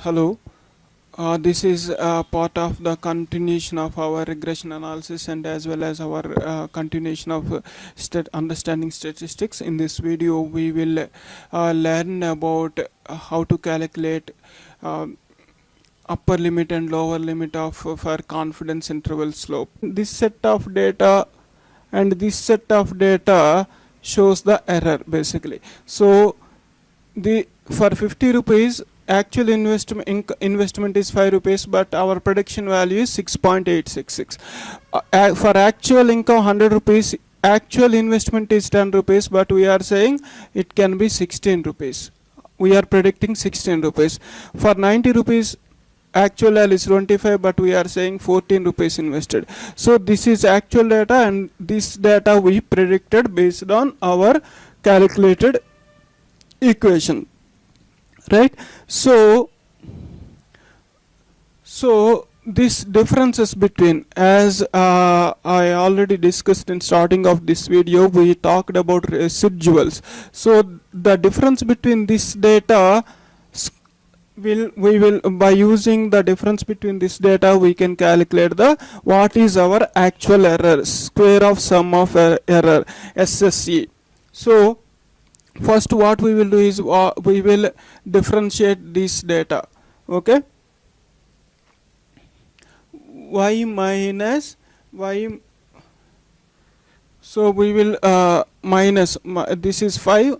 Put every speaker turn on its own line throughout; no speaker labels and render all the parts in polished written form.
Hello, this is part of the continuation of our regression analysis and as well as our continuation of understanding statistics. In this video, we will learn about how to calculate uh, upper limit and lower limit of for confidence interval slope. This set of data and this set of data shows the error basically. So the for 50 rupees actual investment is 5 rupees, but our prediction value is 6.866. For actual income 100 rupees, actual investment is 10 rupees, but we are saying it can be 16 rupees. We are predicting 16 rupees. For 90 rupees actual value is 25, but we are saying 14 rupees invested. So this is actual data, and this data we predicted based on our calculated equation, right? So this differences between, as I already discussed in starting of this video, we talked about residuals. So the difference between this data we will by using the difference between this data we can calculate the what is our actual error, square of sum of error, SSE. So first what we will do is we will differentiate this data. Okay, y minus y, so we will minus this is 5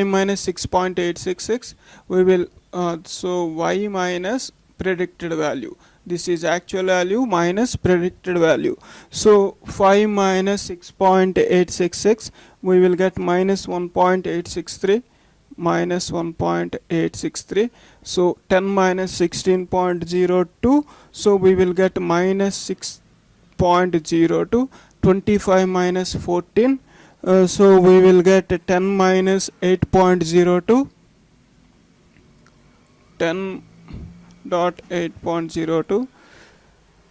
minus 6.866. we will so y minus predicted value, this is actual value minus predicted value. So 5 minus 6.866, we will get minus 1.863, minus 1.863. So 10 minus 16.02, so we will get minus 6.02. 25 minus 14, so we will get 10 minus 8.02, 10.8.02.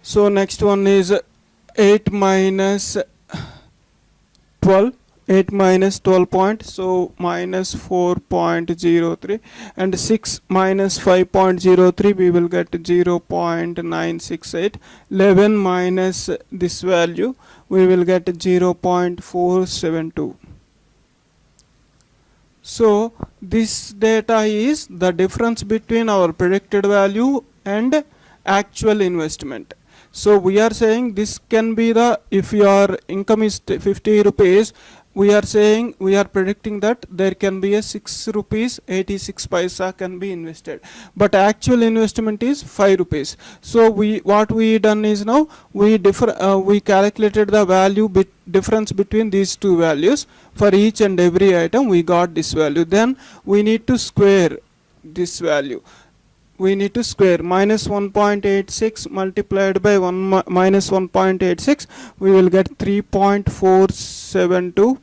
so next one is 8 minus 12, 8 minus 12 point, so minus 4.03, and 6 minus 5.03, we will get 0.968. 11 minus this value, we will get 0.472. So this data is the difference between our predicted value and actual investment. So we are saying this can be the, if your income is 50 rupees, we are saying we are predicting that there can be a 6 rupees 86 paisa can be invested, but actual investment is 5 rupees. So what we done is now we calculated the value difference between these two values. For each and every item we got this value, then we need to square this value. We need to square minus 1.86 multiplied by minus 1.86, we will get 3.472.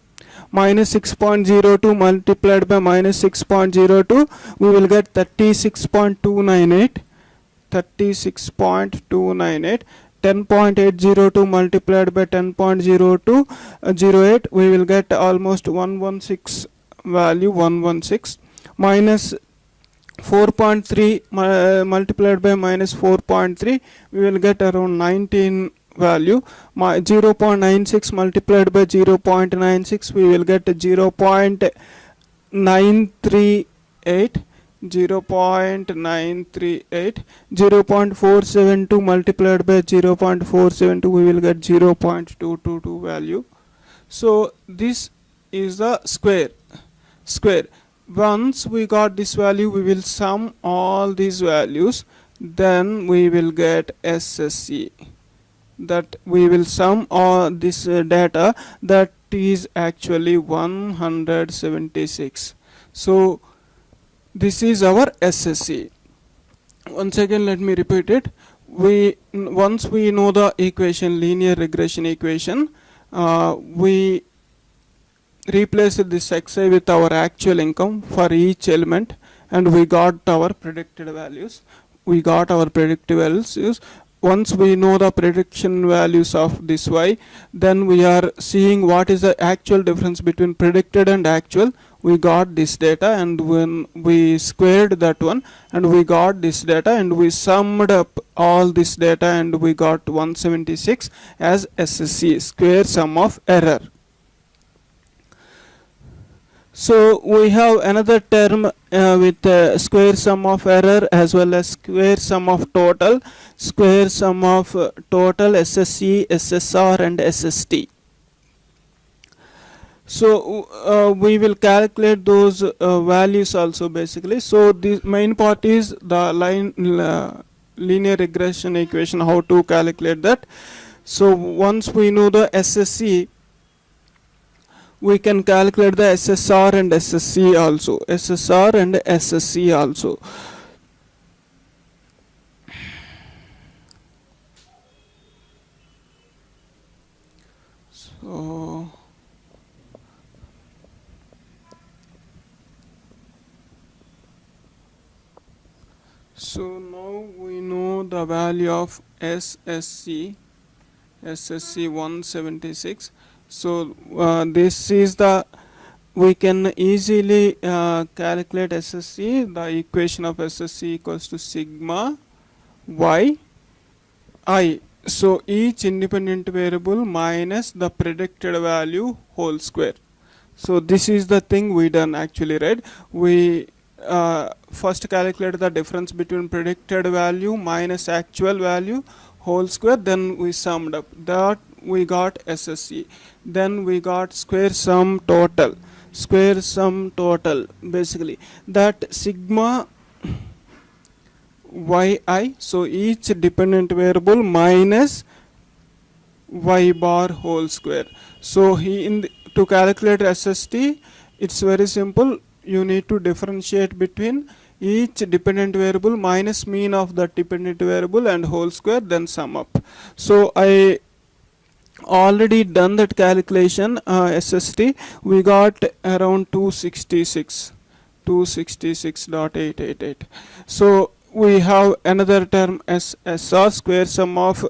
minus 6.02 multiplied by minus 6.02, we will get 36.298. 36.298. 10.802 multiplied by 10.0208, we will get almost 116 value, 116. Minus 4.3 multiplied by minus 4.3, we will get around 19 value. 0.96 multiplied by 0.96, we will get 0.938. 0.938. 0.472 multiplied by 0.472, we will get 0.222 value. So this is the square. Once we got this value, we will sum all these values, then we will get SSE. That we will sum all this data, that is actually 176. So this is our SSE. Once again let me repeat it. Once we know the equation, linear regression equation, we replace this xi with our actual income for each element, and we got our predicted values. Once we know the prediction values of this y, then we are seeing what is the actual difference between predicted and actual. we got this data, and when we squared that one and we got this data, and we summed up all this data and we got 176 as SSE, square sum of error. So we have another term with square sum of error as well as square sum of total, square sum of total, SSE, SSR and SST. So we will calculate those values also basically. So the main part is the linear regression equation, how to calculate that. So once we know the SSE, we can calculate the SSR and SSC also. SSR and SSC also. So now we know the value of SSC 176. So this is the, we can easily calculate SSC. The equation of SSC equals to sigma y I. So each independent variable minus the predicted value whole square. So this is the thing we done actually, right? We first calculate the difference between predicted value minus actual value whole square, then we summed up that, we got SSE, then we got square sum total basically, that sigma yi, so each dependent variable minus y bar whole square. So to calculate SST, it's very simple. You need to differentiate between each dependent variable minus mean of the dependent variable and whole square, then sum up. So I already done that calculation. SST, we got around 266.888. So we have another term as SR, square sum of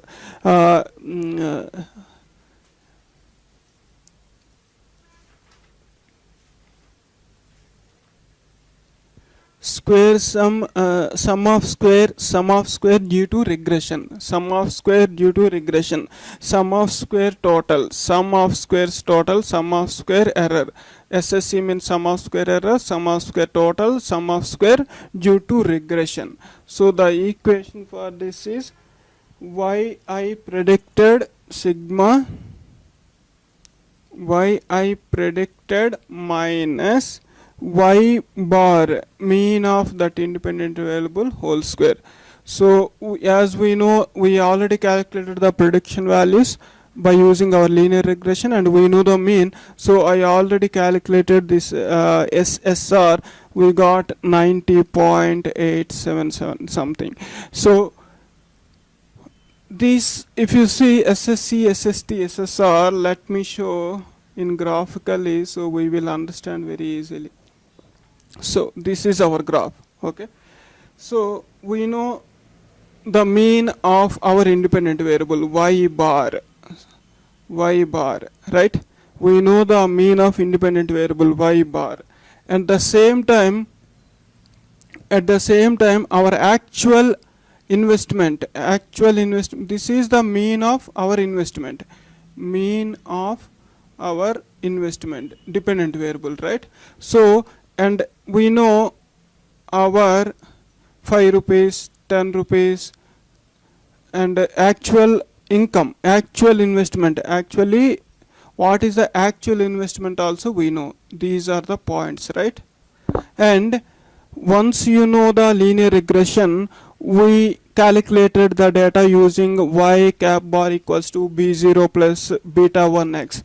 square sum of square due to regression, sum of square total, sum of squares total, sum of square error. SSC means sum of square error, sum of square total, sum of square due to regression. So the equation for this is yi predicted sigma yi predicted minus y bar mean of that independent variable whole square. So as we know, we already calculated the prediction values by using our linear regression, and we know the mean. So I already calculated this SSR, we got 90.877 something. So this, if you see SSC, SST, SSR, let me show in graphically so we will understand very easily. So this is our graph. Okay, so we know the mean of our independent variable y bar, right? We know the mean of independent variable y bar, and at the same time our actual investment, this is the mean of our investment, dependent variable, right? So, and we know our 5 rupees, 10 rupees and actual income, actual investment, actually what is the actual investment also we know. These are the points, right? And once you know the linear regression, we calculated the data using y cap bar equals to b0 plus beta 1x.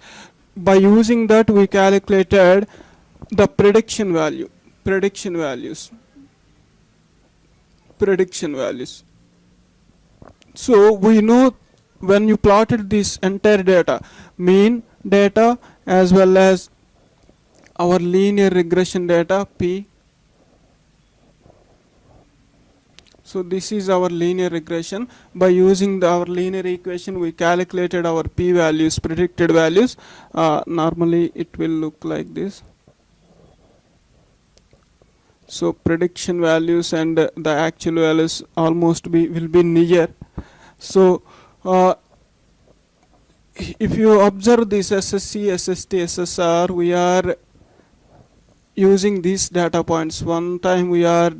By using that, we calculated the prediction values. So we know when you plotted this entire data, mean data as well as our linear regression data P. So this is our linear regression. By using our linear equation, we calculated our P values, predicted values. Normally it will look like this. So prediction values and the actual values almost will be near. So if you observe this SSC, SST, SSR, we are using these data points. One time we are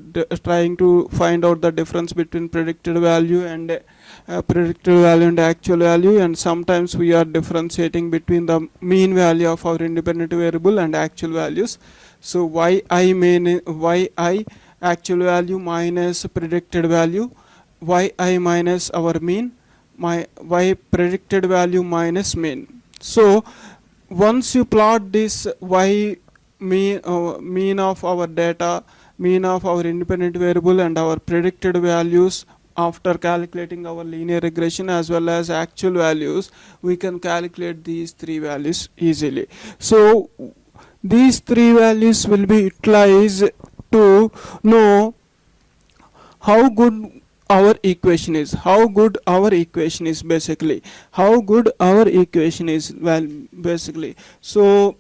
trying to find out the difference between predicted value and actual value, and sometimes we are differentiating between the mean value of our independent variable and actual values. So yi actual value minus predicted value, yi minus our mean, y predicted value minus mean. So once you plot this y mean of our data, mean of our independent variable and our predicted values after calculating our linear regression as well as actual values, we can calculate these three values easily. So these three values will be utilized to know how good our equation is, basically how good our equation is, well, basically. So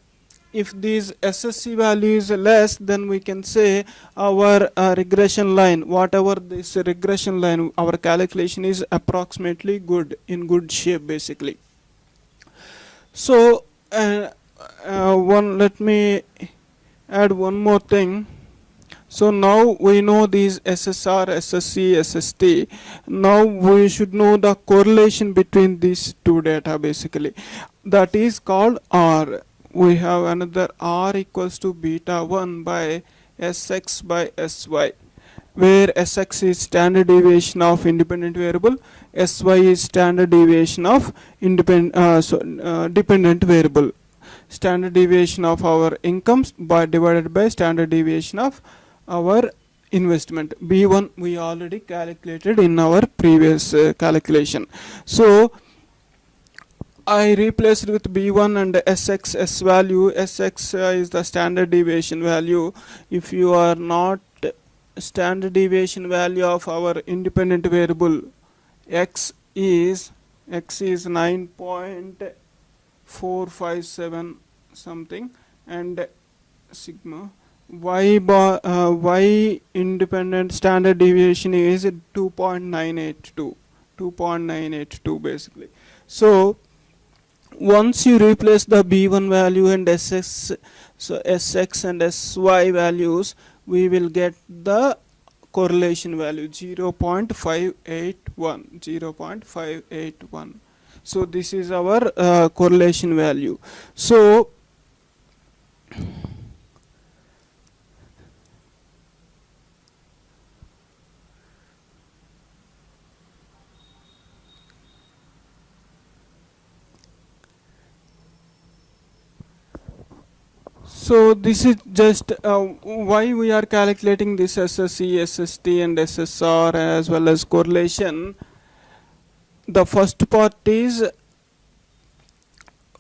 if this SSC value is less, then we can say our regression line, whatever this regression line, our calculation is approximately good, in good shape, basically. So let me add one more thing. So now we know these SSR, SSC, SST. Now we should know the correlation between these two data, basically. That is called R. We have another R equals to beta 1 by Sx by Sy, where Sx is standard deviation of independent variable, Sy is standard deviation of dependent variable. Standard deviation of our incomes divided by standard deviation of our investment. B1 we already calculated in our previous calculation. So I replaced with B1 and Sx S value. Sx is the standard deviation value. If you are not standard deviation value of our independent variable, x is 9.457 something, and sigma y independent standard deviation is 2.982 basically. So once you replace the B1 value and Sx and Sy values, we will get the correlation value 0.581. So this is our correlation value. So this is just why we are calculating this SSC, SST and SSR as well as correlation. The first part is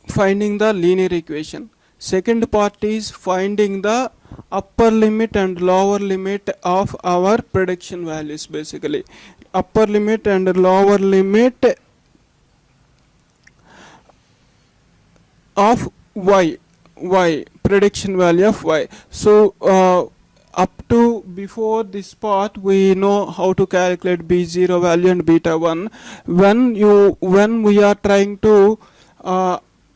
finding the linear equation. Second part is finding the upper limit and lower limit of our prediction values, basically. Upper limit and lower limit of y prediction value of y. So up to before this part we know how to calculate b0 value and beta 1. When we are trying to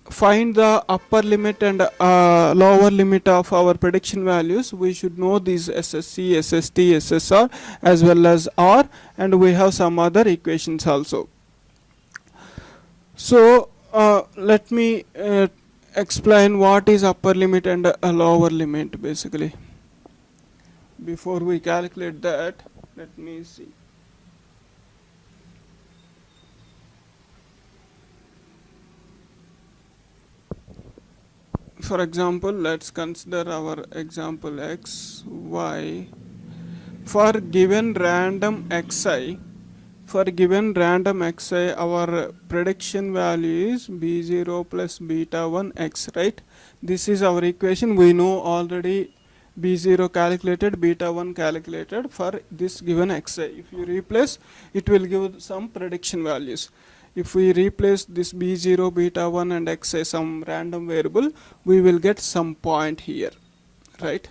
find the upper limit and lower limit of our prediction values, we should know these SSC, SST, SSR as well as R, and we have some other equations also. So let me explain what is upper limit and a lower limit, basically. Before we calculate that, let me see. For example, let's consider our example x, y. For given random xi, our prediction value is b0 plus beta 1 x, right? This is our equation. We know already b0 calculated, beta 1 calculated for this given xi. If you replace, it will give some prediction values. If we replace this b0, beta 1 and xi some random variable, we will get some point here, right?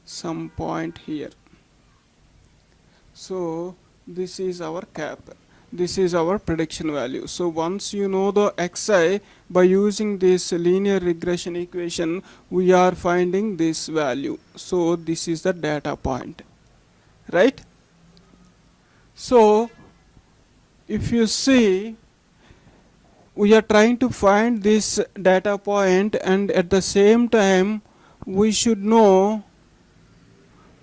some point here. So this is our cap, this is our prediction value. So once you know the xi, by using this linear regression equation we are finding this value. So this is the data point, right? So if you see, we are trying to find this data point, and at the same time we should know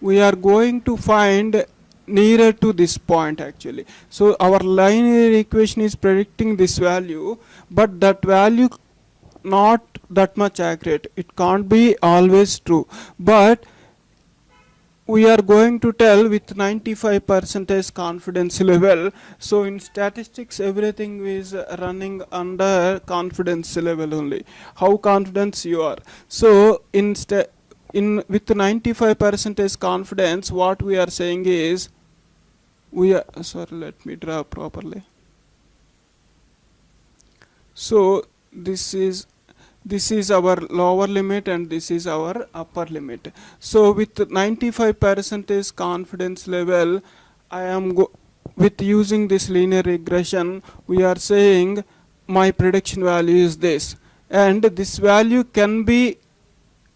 we are going to find nearer to this point actually. So our linear equation is predicting this value, but that value not that much accurate, it can't be always true, but we are going to tell with 95% confidence level. So in statistics everything is running under confidence level only, how confident you are. So in with 95% confidence, what we are saying is, we are sorry, let me draw properly. So this is our lower limit and this is our upper limit. So with 95% confidence level, I am with using this linear regression, we are saying my prediction value is this, and this value can be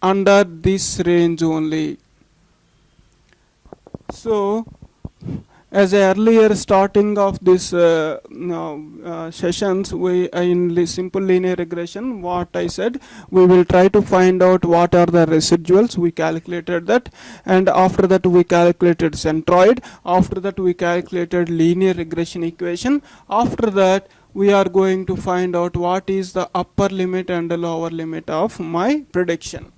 under this range only. So as earlier starting of this sessions, we in simple linear regression, what I said, we will try to find out what are the residuals. We calculated that, and after that we calculated centroid, after that we calculated linear regression equation, after that we are going to find out what is the upper limit and the lower limit of my prediction,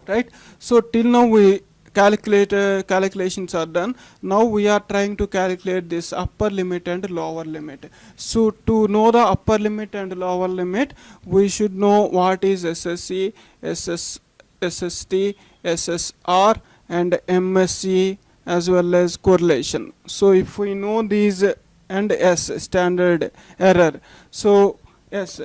right? So till now we calculations are done. Now we are trying to calculate this upper limit and lower limit. So to know the upper limit and lower limit, we should know what is SSE, SST, SSR and MSE as well as correlation. So if we know these, and S, standard error. So yes,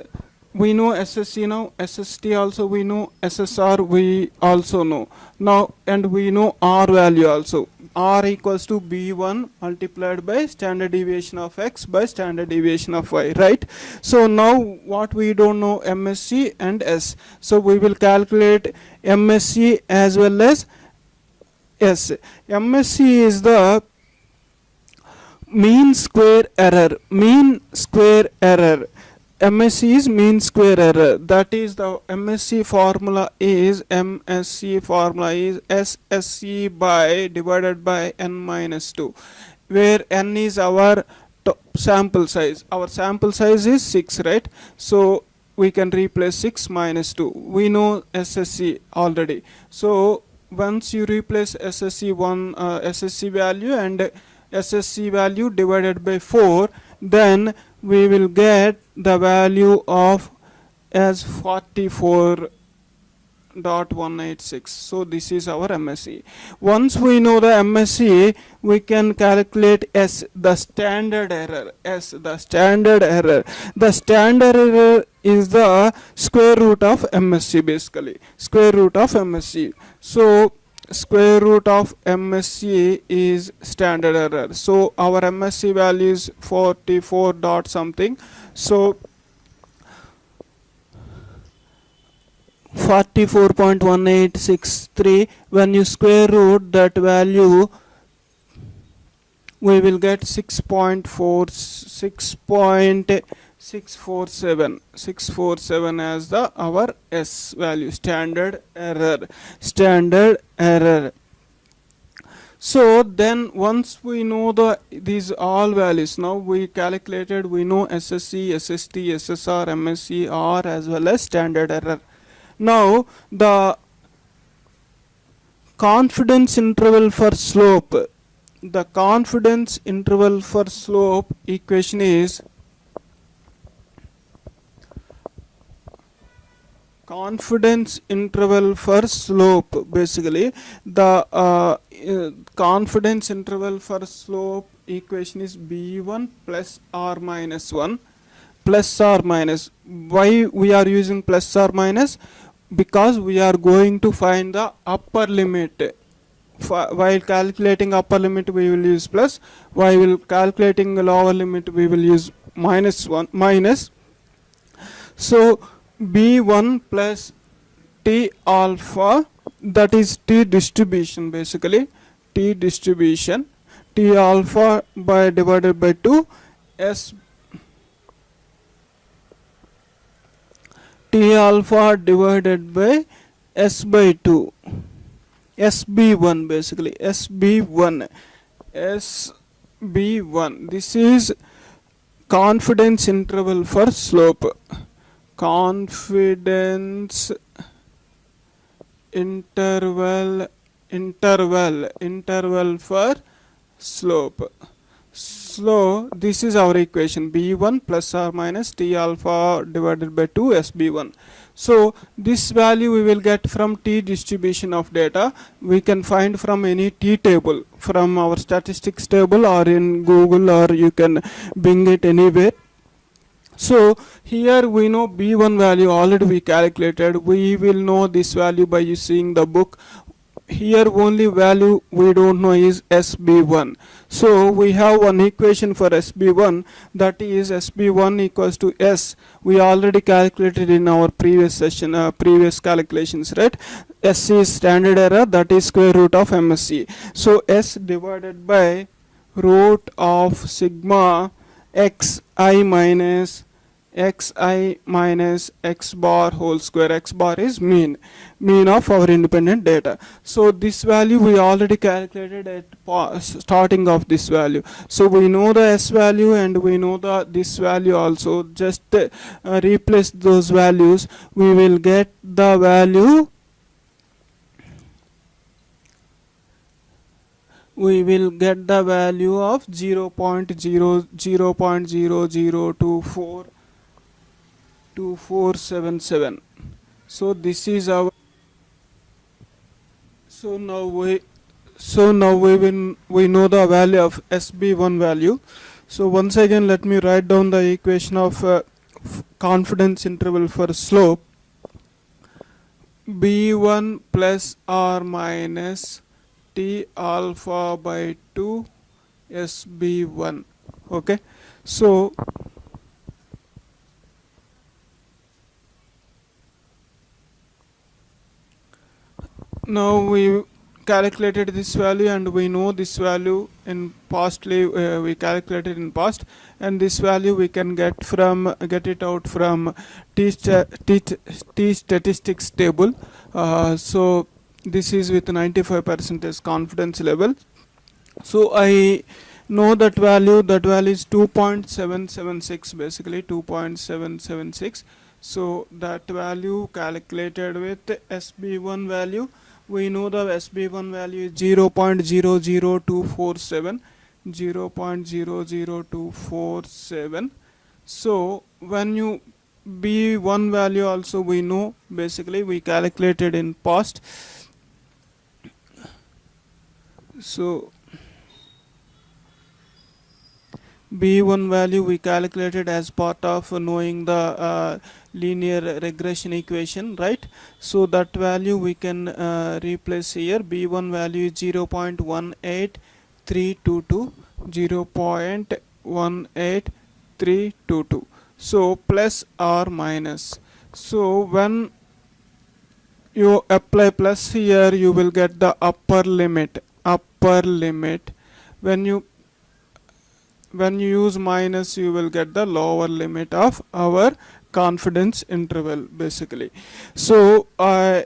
we know SSC now, SST also we know, SSR we also know now, and we know R value also. R equals to B1 multiplied by standard deviation of X by standard deviation of Y, right? So now what we don't know, MSC and S. So we will calculate MSC as well as S. MSC is the mean square error, MSC is mean square error. That is the MSC formula is SSC by divided by n minus 2, where n is our sample size. Our sample size is 6, right? So we can replace 6 minus 2. We know SSC already. So once you replace SSC value and SSC value divided by 4, then we will get the value of as 44.186. So this is our MSE. Once we know the MSE, we can calculate S, the standard error. The standard error is the square root of MSE, basically square root of MSE. So square root of MSE is standard error. So our MSE value is 44 dot something. So 44.1863. When you square root that value, we will get 6.647 as the our S value, standard error. So then once we know these all values, now we calculated, we know SSC, SST, SSR, MSE, R as well as standard error. Now the confidence interval for slope, equation is confidence interval for slope. Basically the confidence interval for slope equation is B1 plus R minus 1 plus or minus. Why we are using plus or minus? Because we are going to find the upper limit. while calculating upper limit we will use plus, while calculating the lower limit we will use minus. So b1 plus t alpha, that is t distribution, basically t distribution, t alpha by divided by 2 s t alpha divided by s by 2, sb1, basically sb1, sb1. This is confidence interval for slope, confidence interval for slope. So this is our equation, b1 plus or minus t alpha divided by 2 sb1. So this value we will get from t distribution of data. We can find from any t table, from our statistics table or in Google, or you can bring it anywhere. So here we know b1 value already we calculated. We will know this value by seeing the book. Here only value we don't know is sb1. So we have one equation for sb1, that is sb1 equals to s. We already calculated in our previous session, previous calculations, right? S is standard error, that is square root of MSE. So s divided by root of sigma xi minus x bar whole square. X bar is mean of our independent data. So this value we already calculated at starting of this value. So we know the s value and we know this value also. Just replace those values, we will get the value. We will get the value of 0.002477. So this is our, so now we know the value of sb1 value. So once again let me write down the equation of confidence interval for slope, b1 plus or minus t alpha by 2 sb1. Okay, so now we calculated this value and we know this value in pastly, we calculated in past, and this value we can get it out from t statistics table. So this is with 95% confidence level. So I know that value is 2.776, basically 2.776. So that value calculated with sb1 value, we know the sb1 value is 0.00247, 0.00247. So when you b1 value also we know, basically we calculated in past. So b1 value we calculated as part of knowing the linear regression equation, right? So that value we can replace here. b1 value is 0.18322, 0.18322. So plus or minus. So when you apply plus here, you will get the upper limit. When you use minus, you will get the lower limit of our confidence interval, basically. So I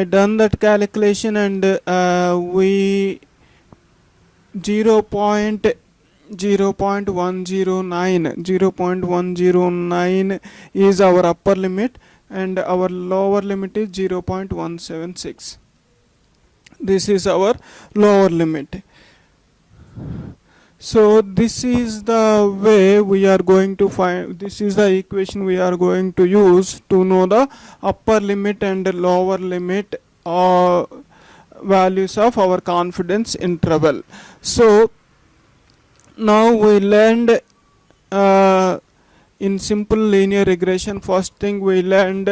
done that calculation, and we 0.109 is our upper limit and our lower limit is 0.176. This is our lower limit. So this is the way we are going to find, this is the equation we are going to use to know the upper limit and lower limit values of our confidence interval. So now we learned in simple linear regression, first thing we learned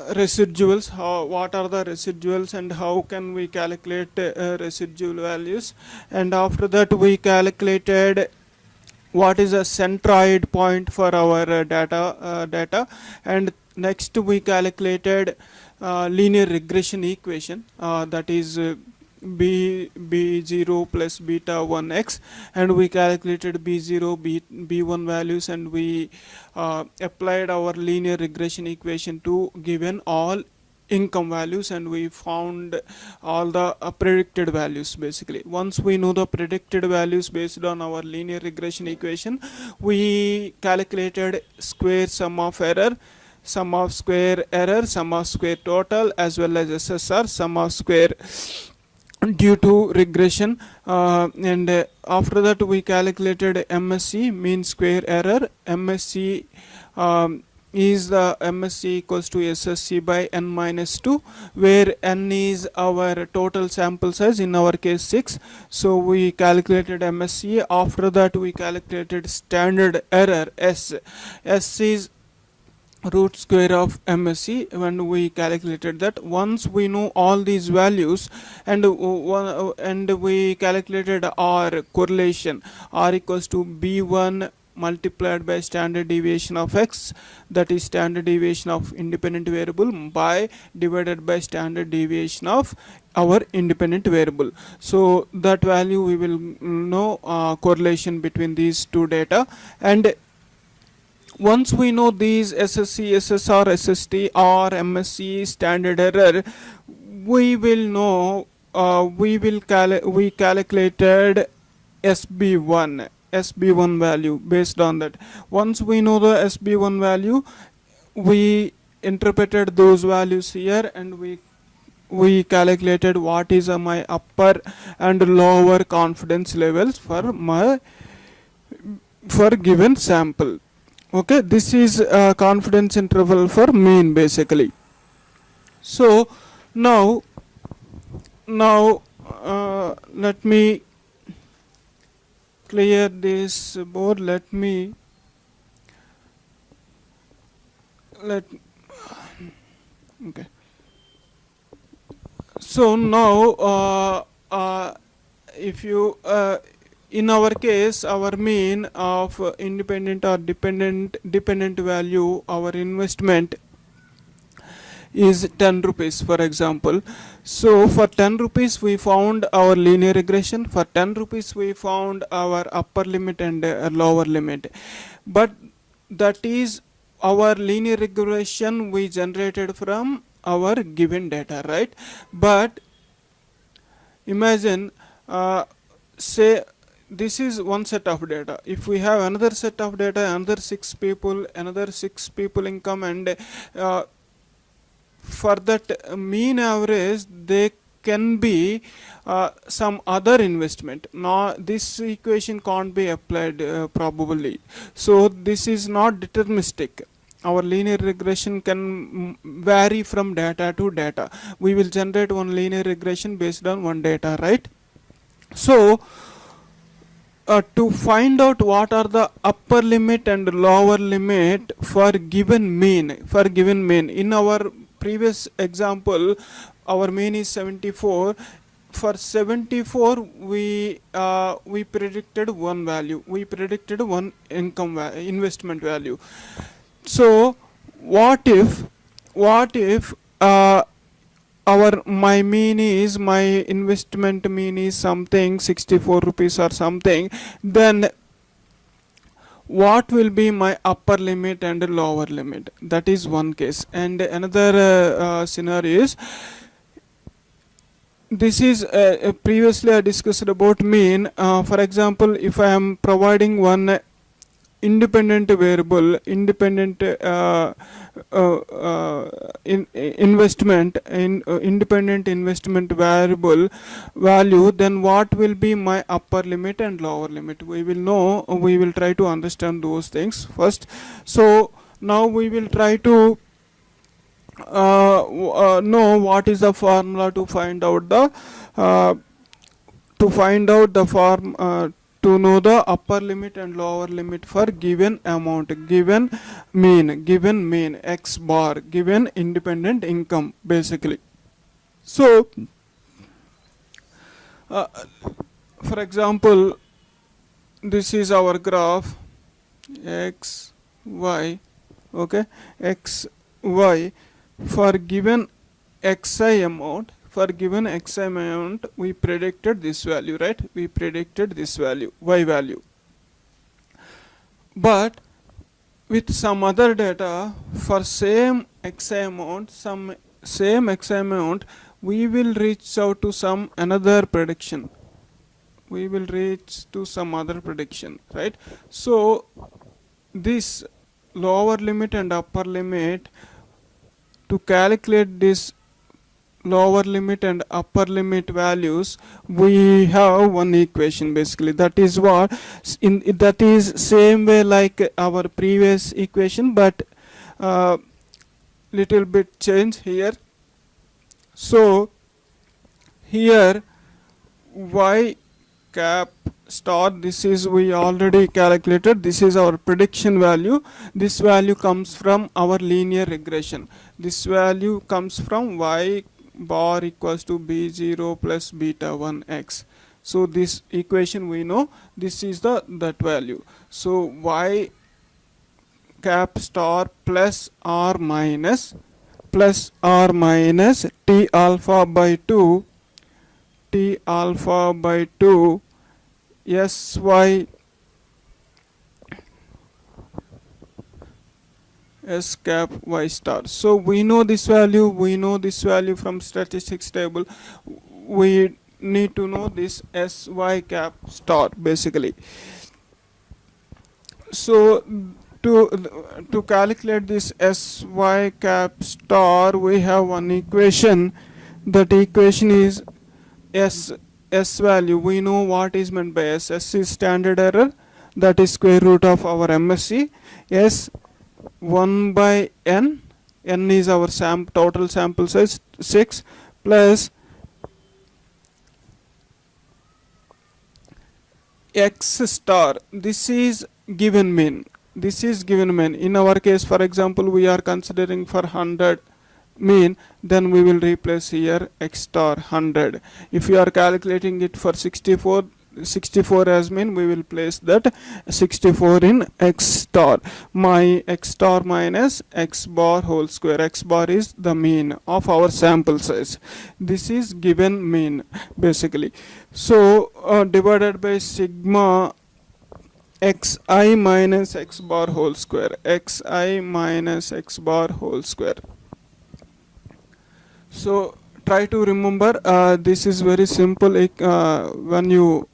residuals, what are the residuals and how can we calculate residual values, and after that we calculated what is a centroid point for our data, and next we calculated linear regression equation, that is b0 plus beta 1x, and we calculated b0 b1 values, and we applied our linear regression equation to given all income values, and we found all the predicted values. Basically, once we know the predicted values based on our linear regression equation, we calculated square sum of error, sum of square error, sum of square total, as well as SSR, sum of square due to regression, and after that we calculated MSE, mean square error. MSE is the MSE equals to SSC by n minus 2, where n is our total sample size, in our case 6. So we calculated MSE. After that we calculated standard error S. S is root square of MSE when we calculated that. Once we know all these values, and we calculated R correlation, R equals to B1 multiplied by standard deviation of x, that is standard deviation of independent variable, by divided by standard deviation of our independent variable. So that value we will know correlation between these two data. And once we know these SSC, SSR, SST, R, MSE, standard error, we will know we calculated SB1 value based on that. Once we know the SB1 value, we interpreted those values here, and we calculated what is my upper and lower confidence levels for given sample. Okay, this is a confidence interval for mean basically. So now let me clear this board. Okay. So now if you in our case, our mean of independent or dependent value, our investment is 10 rupees, for example. So for 10 rupees we found our linear regression. For 10 rupees we found our upper limit and lower limit. But that is our linear regression we generated from our given data, right? But imagine, say this is one set of data. If we have another set of data, another 6 people income, and for that mean average they can be some other investment. Now this equation can't be applied probably. So this is not deterministic. Our linear regression can vary from data to data. We will generate one linear regression based on one data, right? So to find out what are the upper limit and lower limit for given mean, in our previous example our mean is 74. For 74 we predicted one value, we predicted one investment value. So what if my investment mean is something 64 rupees or something, then what will be my upper limit and lower limit? That is one case. And another scenario is, this is previously I discussed about mean. For example, if I am providing one independent variable, independent investment in independent investment variable value, then what will be my upper limit and lower limit? We will know, we will try to understand those things first. So now we will try to know what is the formula to find out the to know the upper limit and lower limit for given amount, given mean x bar, given independent income basically. So for example, this is our graph x y, okay, x y. For given xi amount, we predicted this value, right? We predicted this value, y value. But with some other data for same xi amount, we will reach out to some another prediction. We will reach to some other prediction, right? So this lower limit and upper limit, to calculate this lower limit and upper limit values, we have one equation basically. That is what that is same way like our previous equation, but little bit change here. So here y cap star, this is we already calculated, this is our prediction value. This value comes from our linear regression. This value comes from y bar equals to b0 plus beta 1 x. So this equation we know, this is the that value. So y cap star plus r minus t alpha by 2 sy s cap y star. So we know this value from statistics table. We need to know this sy cap star basically. So to calculate this sy cap star, we have one equation. That equation is s value. We know what is meant by s. S is standard error, that is square root of our MSE. S 1 by n is our total sample size 6, plus x star, this is given mean. In our case, for example, we are considering for 100 mean, then we will replace here x star 100. If you are calculating it for 64 as mean, we will place that 64 in x star. My x star minus x bar whole square. X bar is the mean of our sample size. This is given mean basically. So divided by sigma xi minus x bar whole square. So try to remember, this is very simple. When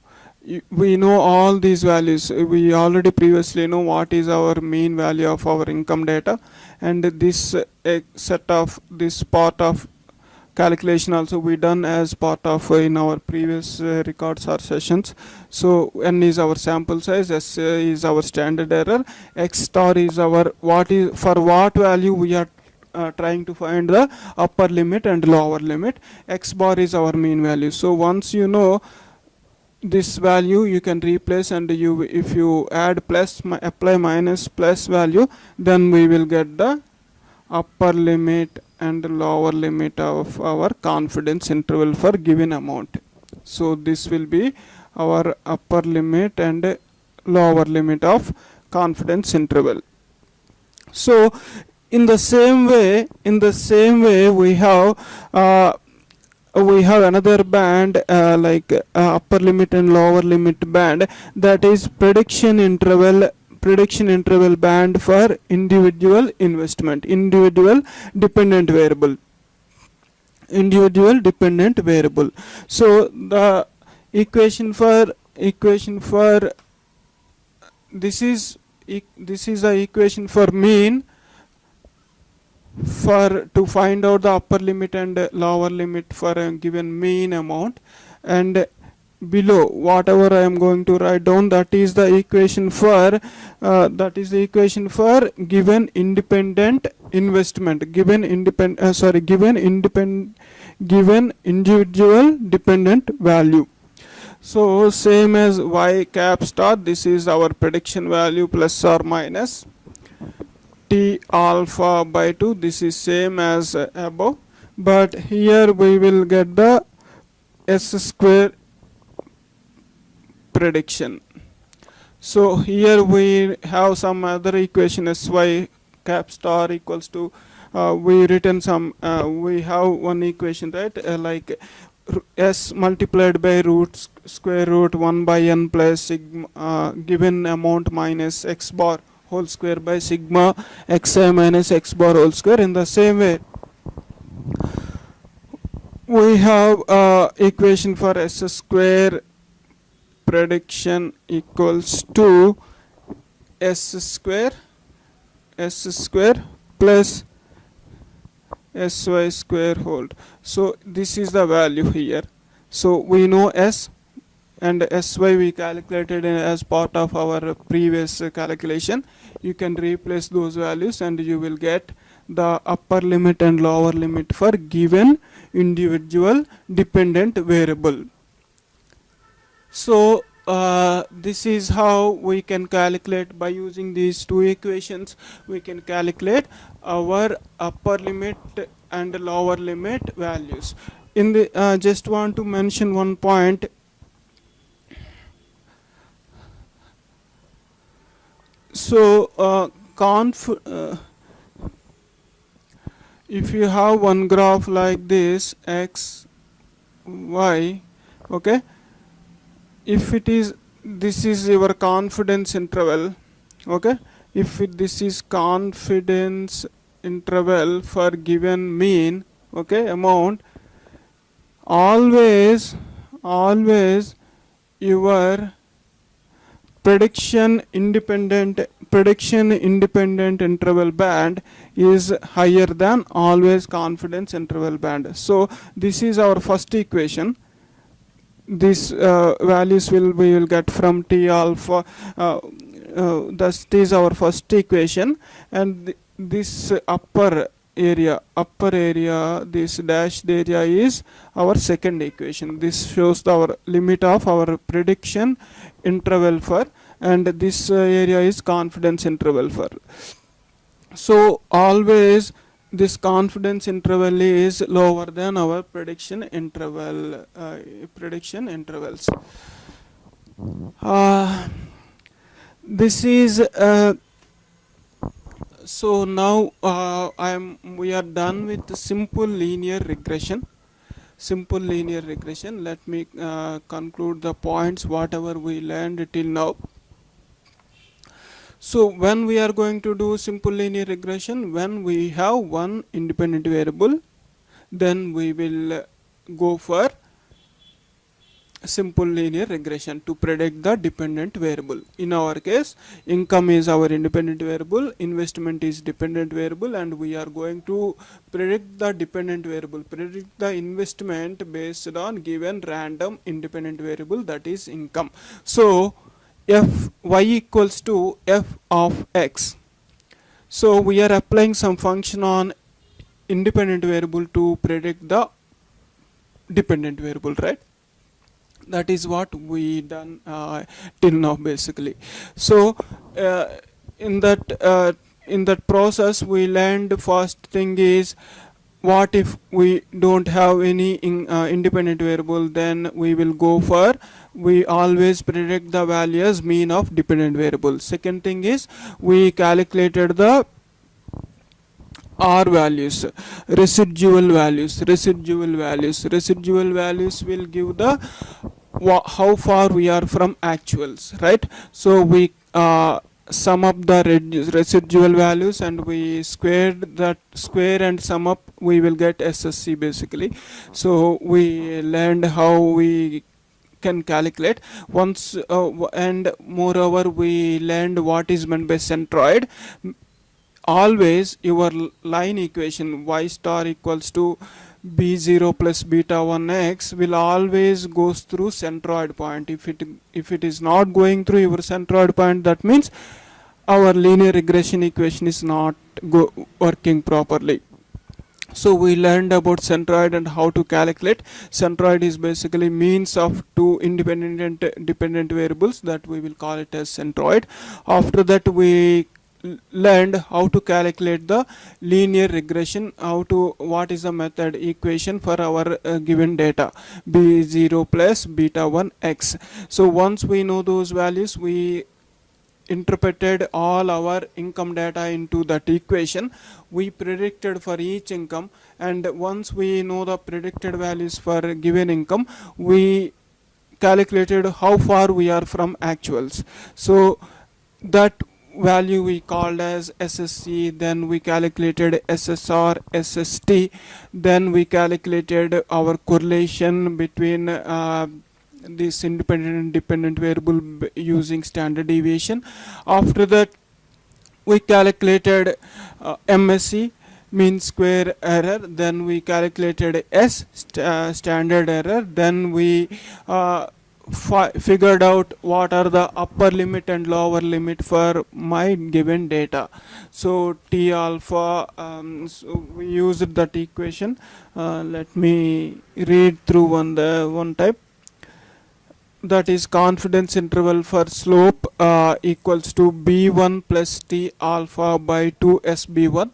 we know all these values, we already previously know what is our mean value of our income data, and this this part of calculation also we done as part of in our previous records or sessions. So n is our sample size, s is our standard error, x star is our for what value we are trying to find the upper limit and lower limit, x bar is our mean value. So once you know this value, you can replace, and if you add plus apply minus plus value, then we will get the upper limit and lower limit of our confidence interval for given amount. So this will be our upper limit and lower limit of confidence interval. So in the same way we have another band like upper limit and lower limit band, that is prediction interval band for individual investment, individual dependent variable. So the equation for this is the equation for mean, to find out the upper limit and lower limit for a given mean amount, and below whatever I am going to write down, that is the equation for given independent investment, given individual dependent value. So same as y cap star, this is our prediction value plus or minus t alpha by 2. This is same as above, but here we will get the s square prediction. So here we have some other equation, sy cap star equals to we written some we have one equation, right, like s multiplied by square root 1 by n plus sigma given amount minus x bar whole square by sigma xi minus x bar whole square. In the same way, we have equation for s square prediction equals to s square plus sy square whole. So this is the value here. So we know s and sy we calculated as part of our previous calculation. You can replace those values and you will get the upper limit and lower limit for given individual dependent variable. So this is how we can calculate. By using these two equations, we can calculate our upper limit and lower limit values. In the just want to mention one point. So if you have one graph like this x y, okay, if it is, this is your confidence interval, okay, if this is confidence interval for given mean, okay, amount, always your prediction independent interval band is higher than always confidence interval band. So this is our first equation. These values we will get from t alpha. Thus is our first equation, and this upper area, this dashed area is our second equation. This shows our limit of our prediction interval for, and this area is confidence interval for. So always this confidence interval is lower than our prediction intervals. This is so now we are done with the simple linear regression. Let me conclude the points whatever we learned till now. So when we are going to do simple linear regression, when we have one independent variable, then we will go for simple linear regression to predict the dependent variable. In our case, income is our independent variable, investment is dependent variable, and we are going to predict the dependent variable, predict the investment based on given random independent variable, that is income. So f y equals to f of x. So we are applying some function on independent variable to predict the dependent variable, right? That is what we done till now basically. So in that process we learned, first thing is, what if we don't have any independent variable, then we will go for, we always predict the value as mean of dependent variable. Second thing is, we calculated the R values, residual values will give the how far we are from actuals, right? So we sum up the residual values and we squared that square and sum up, we will get SSC basically. So we learned how we can calculate once and moreover we learned what is meant by centroid. Always your line equation y star equals to b0 plus beta 1x will always goes through centroid point. If it is not going through your centroid point, that means our linear regression equation is not working properly. So we learned about centroid and how to calculate. Centroid is basically means of two independent dependent variables, that we will call it as centroid. After that we learned how to calculate the linear regression, what is the method equation for our given data b0 plus beta 1 x. So once we know those values, we interpreted all our income data into that equation. We predicted for each income, and once we know the predicted values for given income, we calculated how far we are from actuals. So that value we called as SSC, then we calculated SSR, SST, then we calculated our correlation between this independent and dependent variable using standard deviation. After that we calculated MSE, mean square error, then we calculated standard error, then we figured out what are the upper limit and lower limit for my given data. So T alpha, so we used that equation. Let me read through one type. That is confidence interval for slope equals to b1 plus t alpha by 2 sb1.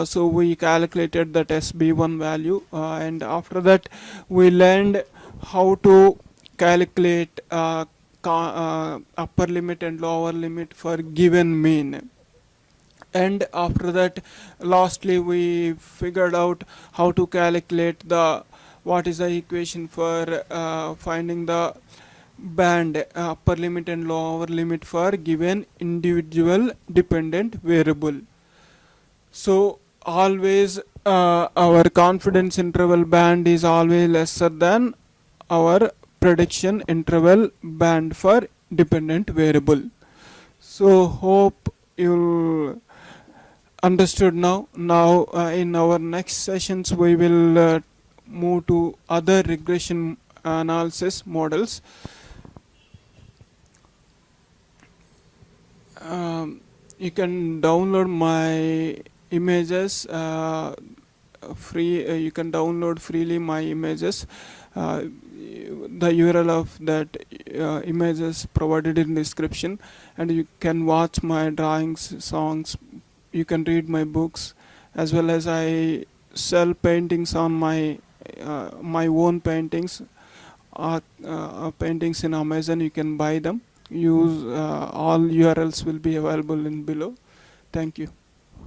So we calculated that sb1 value, and after that we learned how to calculate upper limit and lower limit for given mean. And after that, lastly we figured out how to calculate the what is the equation for finding the band upper limit and lower limit for given individual dependent variable. So always our confidence interval band is always lesser than our prediction interval band for dependent variable. So hope you'll understood now. In our next sessions we will move to other regression analysis models. You can download my images free. You can download freely my images. The URL of that images provided in the description, and you can watch my drawings, songs. You can read my books, as well as I sell paintings on my own paintings, paintings in Amazon. You can buy them. Use all URLs will be available in below. Thank you.